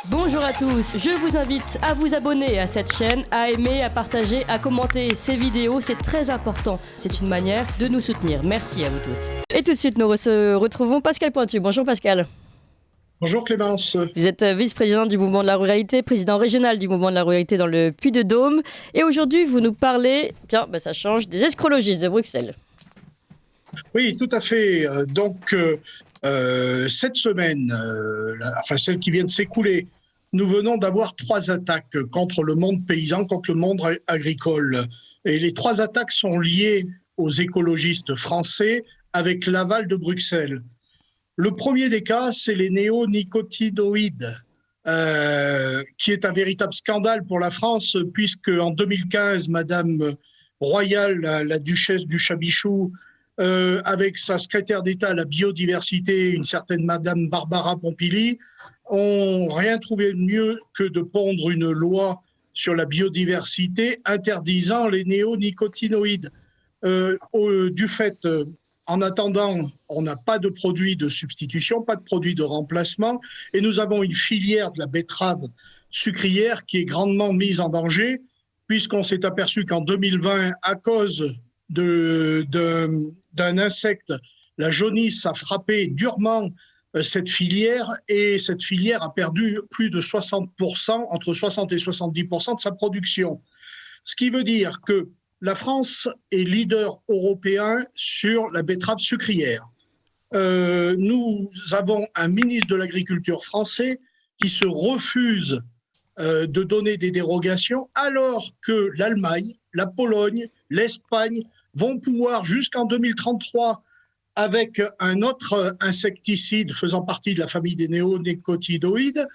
Bonjour à tous, je vous invite à vous abonner à cette chaîne, à aimer, à partager, à commenter ces vidéos, c'est très important. C'est une manière de nous soutenir. Merci à vous tous. Et tout de suite, nous retrouvons Pascal Pointu. Bonjour Pascal. Bonjour Clémence. Vous êtes vice-président du mouvement de la ruralité, président régional du mouvement de la ruralité dans le Puy-de-Dôme. Et aujourd'hui, vous nous parlez, ça change, des escrologistes de Bruxelles. Oui, tout à fait. Cette semaine, celle qui vient de s'écouler, nous venons d'avoir 3 attaques contre le monde paysan, contre le monde agricole. Et les 3 attaques sont liées aux écologistes français avec l'aval de Bruxelles. Le premier des cas, c'est les néonicotinoïdes, qui est un véritable scandale pour la France, puisque en 2015, Madame Royale, la duchesse du Chabichou, avec sa secrétaire d'État à la biodiversité, une certaine Madame Barbara Pompili, ont rien trouvé de mieux que de pondre une loi sur la biodiversité interdisant les néonicotinoïdes. En attendant, on n'a pas de produit de substitution, pas de produit de remplacement, et nous avons une filière de la betterave sucrière qui est grandement mise en danger, puisqu'on s'est aperçu qu'en 2020, à cause d'un insecte, la jaunisse a frappé durement cette filière, et cette filière a perdu plus de 60%, entre 60 et 70% de sa production. Ce qui veut dire que la France est leader européen sur la betterave sucrière. Nous avons un ministre de l'Agriculture français qui se refuse de donner des dérogations, alors que l'Allemagne, la Pologne, l'Espagne vont pouvoir jusqu'en 2033, avec un autre insecticide faisant partie de la famille des néonicotinoïdes,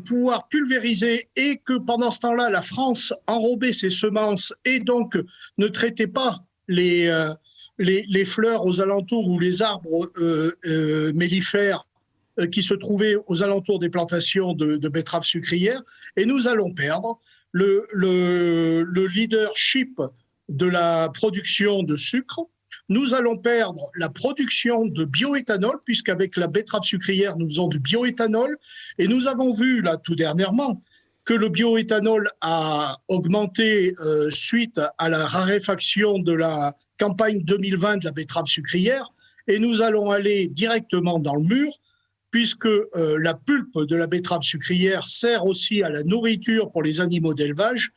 pouvoir pulvériser, et que pendant ce temps-là, la France enrobait ses semences et donc ne traitait pas les fleurs aux alentours ou les arbres mellifères qui se trouvaient aux alentours des plantations de betteraves sucrières. Et nous allons perdre le leadership de la production de sucre. Nous allons perdre la production de bioéthanol, puisqu'avec la betterave sucrière, nous faisons du bioéthanol. Et nous avons vu, là, tout dernièrement, que le bioéthanol a augmenté suite à la raréfaction de la campagne 2020 de la betterave sucrière. Et nous allons aller directement dans le mur, puisque la pulpe de la betterave sucrière sert aussi à la nourriture pour les animaux d'élevage.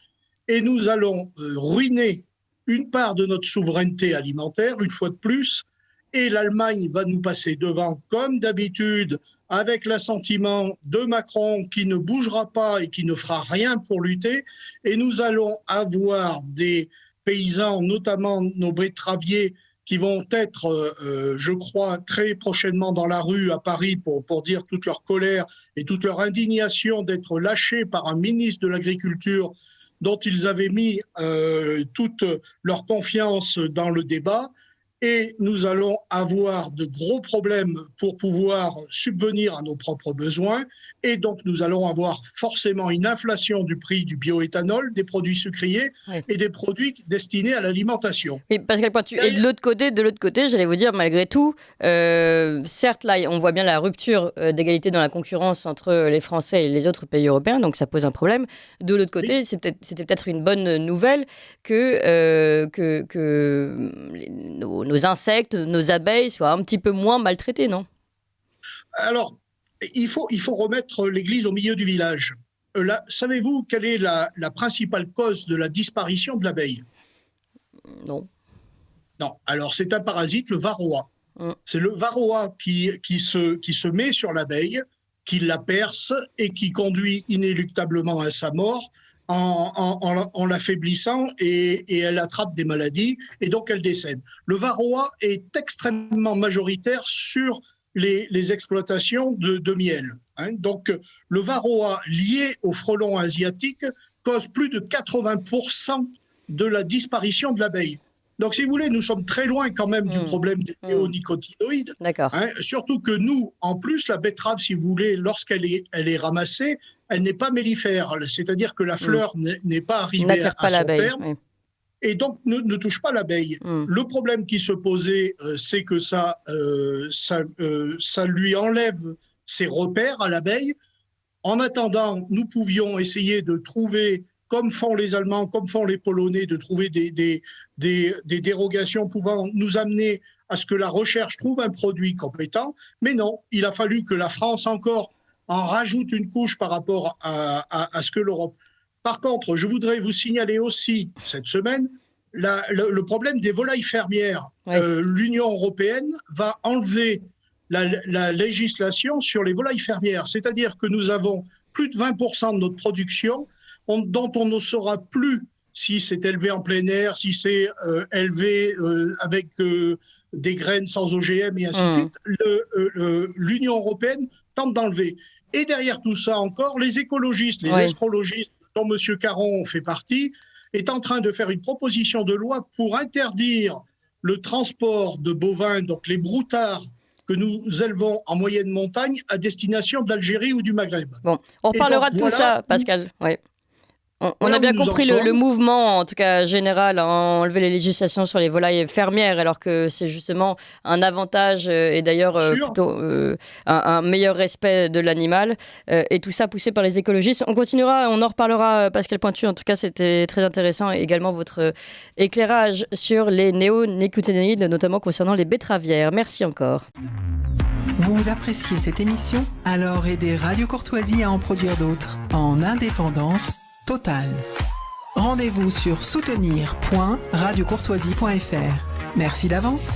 Et nous allons ruiner une part de notre souveraineté alimentaire, une fois de plus, et l'Allemagne va nous passer devant, comme d'habitude, avec l'assentiment de Macron qui ne bougera pas et qui ne fera rien pour lutter. Et nous allons avoir des paysans, notamment nos betteraviers, qui vont être, je crois, très prochainement dans la rue à Paris pour dire toute leur colère et toute leur indignation d'être lâchés par un ministre de l'Agriculture dont ils avaient mis toute leur confiance dans le débat. Et nous allons avoir de gros problèmes pour pouvoir subvenir à nos propres besoins. Et donc, nous allons avoir forcément une inflation du prix du bioéthanol, des produits sucriers, oui, et des produits destinés à l'alimentation. Et Pascal Pointu, et de l'autre côté, j'allais vous dire, malgré tout, certes, là, on voit bien la rupture d'égalité dans la concurrence entre les Français et les autres pays européens, donc ça pose un problème. De l'autre côté, oui, c'était peut-être une bonne nouvelle que nos insectes, nos abeilles soient un petit peu moins maltraités, non? Alors, il faut remettre l'église au milieu du village. Savez-vous quelle est la principale cause de la disparition de l'abeille? Non. Non. Alors, c'est un parasite, le varroa. C'est le varroa qui se met sur l'abeille, qui la perce et qui conduit inéluctablement à sa mort en l'affaiblissant, et elle attrape des maladies et donc elle décède. Le varroa est extrêmement majoritaire sur les exploitations de miel. Donc le varroa lié au frelon asiatique cause plus de 80% de la disparition de l'abeille. Donc, si vous voulez, nous sommes très loin quand même du problème des néonicotinoïdes. D'accord. Surtout que nous, en plus, la betterave, si vous voulez, lorsqu'elle est ramassée, elle n'est pas mellifère. C'est-à-dire que la fleur n'est pas arrivée à son terme. Oui. Et donc ne touche pas l'abeille. Le problème qui se posait, c'est que ça lui enlève ses repères à l'abeille. En attendant, nous pouvions essayer de trouver, comme font les Allemands, comme font les Polonais, de trouver des dérogations pouvant nous amener à ce que la recherche trouve un produit compétent. Mais non, il a fallu que la France encore en rajoute une couche par rapport à ce que l'Europe. Par contre, je voudrais vous signaler aussi cette semaine le problème des volailles fermières. Oui. L'Union européenne va enlever la législation sur les volailles fermières, c'est-à-dire que nous avons plus de 20% de notre production dont on ne saura plus si c'est élevé en plein air, si c'est élevé avec des graines sans OGM et ainsi de suite. L'Union européenne tente d'enlever. Et derrière tout ça encore, les écologistes, les astrologistes, dont M. Caron fait partie, est en train de faire une proposition de loi pour interdire le transport de bovins, donc les broutards que nous élevons en moyenne montagne, à destination d'Algérie ou du Maghreb. Bon, on parlera de tout ça, Pascal. Ouais. On a bien compris le mouvement, en tout cas général, à enlever les législations sur les volailles fermières, alors que c'est justement un avantage et d'ailleurs plutôt un meilleur respect de l'animal. Et tout ça poussé par les écologistes. On continuera, on en reparlera, Pascal Pointu. En tout cas, c'était très intéressant. Et également votre éclairage sur les néonicotinoïdes, notamment concernant les betteravières. Merci encore. Vous appréciez cette émission? Alors aidez Radio Courtoisie à en produire d'autres en indépendance totale. Rendez-vous sur soutenir.radiocourtoisie.fr. Merci d'avance.